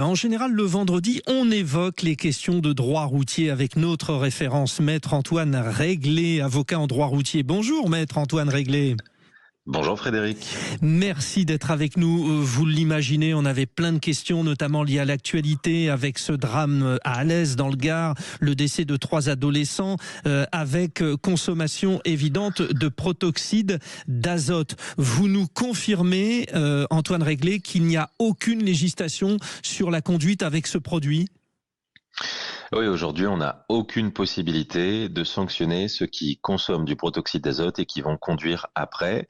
En général, le vendredi, on évoque les questions de droit routier avec notre référence, Maître Antoine Réglet, avocat en droit routier. Bonjour, Maître Antoine Réglet. Bonjour Frédéric. Merci d'être avec nous. Vous l'imaginez, on avait plein de questions, notamment liées à l'actualité, avec ce drame à Alès dans le Gard, le décès de 3 adolescents, avec consommation évidente de protoxyde d'azote. Vous nous confirmez, Antoine Réglet, qu'il n'y a aucune législation sur la conduite avec ce produit ? Oui, aujourd'hui, on n'a aucune possibilité de sanctionner ceux qui consomment du protoxyde d'azote et qui vont conduire après.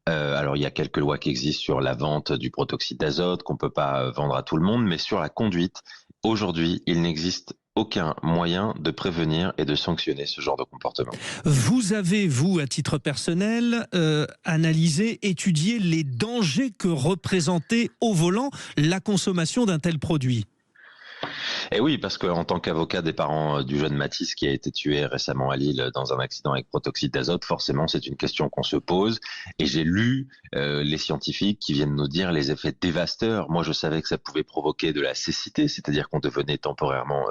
Alors, il y a quelques lois qui existent sur la vente du protoxyde d'azote qu'on ne peut pas vendre à tout le monde, mais sur la conduite, aujourd'hui, il n'existe aucun moyen de prévenir et de sanctionner ce genre de comportement. Vous avez, vous, à titre personnel, analysé, étudié les dangers que représentait au volant la consommation d'un tel produit ? Et oui, parce qu'en tant qu'avocat des parents du jeune Mathis qui a été tué récemment à Lille dans un accident avec protoxyde d'azote, forcément c'est une question qu'on se pose. Et j'ai lu les scientifiques qui viennent nous dire les effets dévastateurs. Moi je savais que ça pouvait provoquer de la cécité, c'est-à-dire qu'on devenait temporairement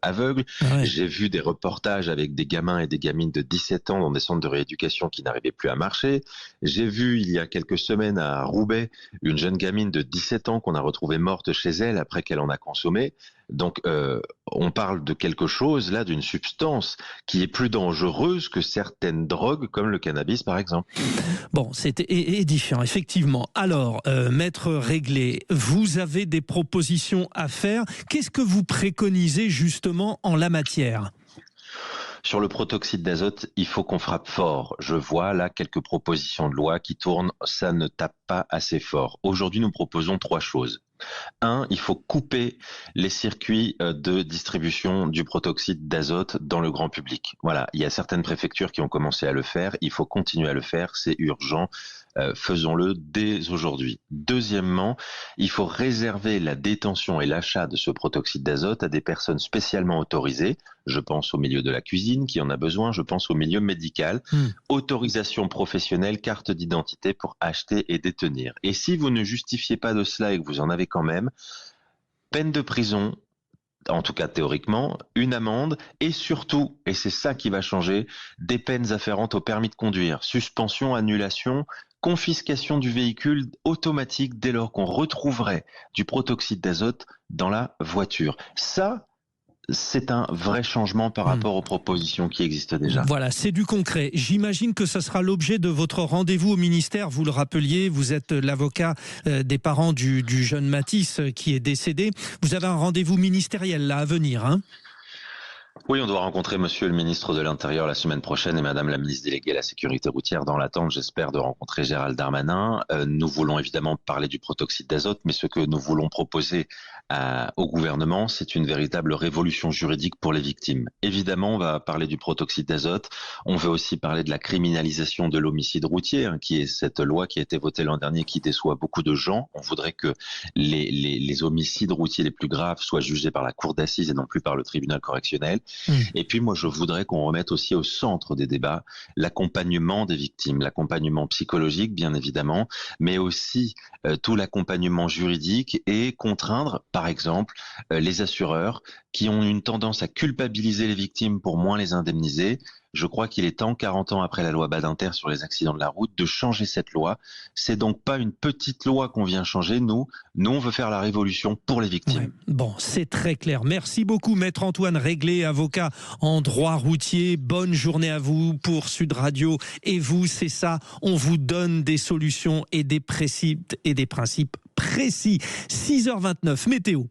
aveugle. Ouais. J'ai vu des reportages avec des gamins et des gamines de 17 ans dans des centres de rééducation qui n'arrivaient plus à marcher. J'ai vu il y a quelques semaines à Roubaix une jeune gamine de 17 ans qu'on a retrouvée morte chez elle après qu'elle en a consommé. Donc, on parle de quelque chose, là, d'une substance qui est plus dangereuse que certaines drogues, comme le cannabis, par exemple. Bon, c'est édifiant, effectivement. Alors, Maître Réglet, vous avez des propositions à faire. Qu'est-ce que vous préconisez, justement, en la matière ? Sur le protoxyde d'azote, il faut qu'on frappe fort. Je vois là quelques propositions de loi qui tournent, ça ne tape pas assez fort. Aujourd'hui, nous proposons 3 choses. 1, il faut couper les circuits de distribution du protoxyde d'azote dans le grand public. Voilà, il y a certaines préfectures qui ont commencé à le faire, il faut continuer à le faire, c'est urgent. Faisons-le dès aujourd'hui. Deuxièmement, il faut réserver la détention et l'achat de ce protoxyde d'azote à des personnes spécialement autorisées. Je pense au milieu de la cuisine qui en a besoin, je pense au milieu médical. Autorisation professionnelle, carte d'identité pour acheter et détenir. Et si vous ne justifiez pas de cela et que vous en avez quand même, peine de prison, en tout cas théoriquement, une amende et surtout, et c'est ça qui va changer, des peines afférentes au permis de conduire, suspension, annulation, confiscation du véhicule automatique dès lors qu'on retrouverait du protoxyde d'azote dans la voiture. Ça, c'est un vrai changement par rapport aux propositions qui existent déjà. Voilà, c'est du concret. J'imagine que ce sera l'objet de votre rendez-vous au ministère. Vous le rappeliez, vous êtes l'avocat des parents du jeune Mathis qui est décédé. Vous avez un rendez-vous ministériel là à venir, hein ? Oui, on doit rencontrer monsieur le ministre de l'Intérieur la semaine prochaine et madame la ministre déléguée à la sécurité routière dans l'attente, j'espère, de rencontrer Gérald Darmanin. Nous voulons évidemment parler du protoxyde d'azote, mais ce que nous voulons proposer au gouvernement, c'est une véritable révolution juridique pour les victimes. Évidemment, on va parler du protoxyde d'azote. On veut aussi parler de la criminalisation de l'homicide routier, qui est cette loi qui a été votée l'an dernier qui déçoit beaucoup de gens. On voudrait que les homicides routiers les plus graves soient jugés par la cour d'assises et non plus par le tribunal correctionnel. Et puis moi je voudrais qu'on remette aussi au centre des débats l'accompagnement des victimes, l'accompagnement psychologique bien évidemment, mais aussi tout l'accompagnement juridique et contraindre par exemple les assureurs qui ont une tendance à culpabiliser les victimes pour moins les indemniser. Je crois qu'il est temps, 40 ans après la loi Badinter sur les accidents de la route, de changer cette loi. C'est donc pas une petite loi qu'on vient changer, nous on veut faire la révolution pour les victimes. Ouais. Bon, c'est très clair. Merci beaucoup, Maître Antoine Réglet, avocat en droit routier. Bonne journée à vous pour Sud Radio. Et vous, c'est ça, on vous donne des solutions et des principes précis. 6h29, météo.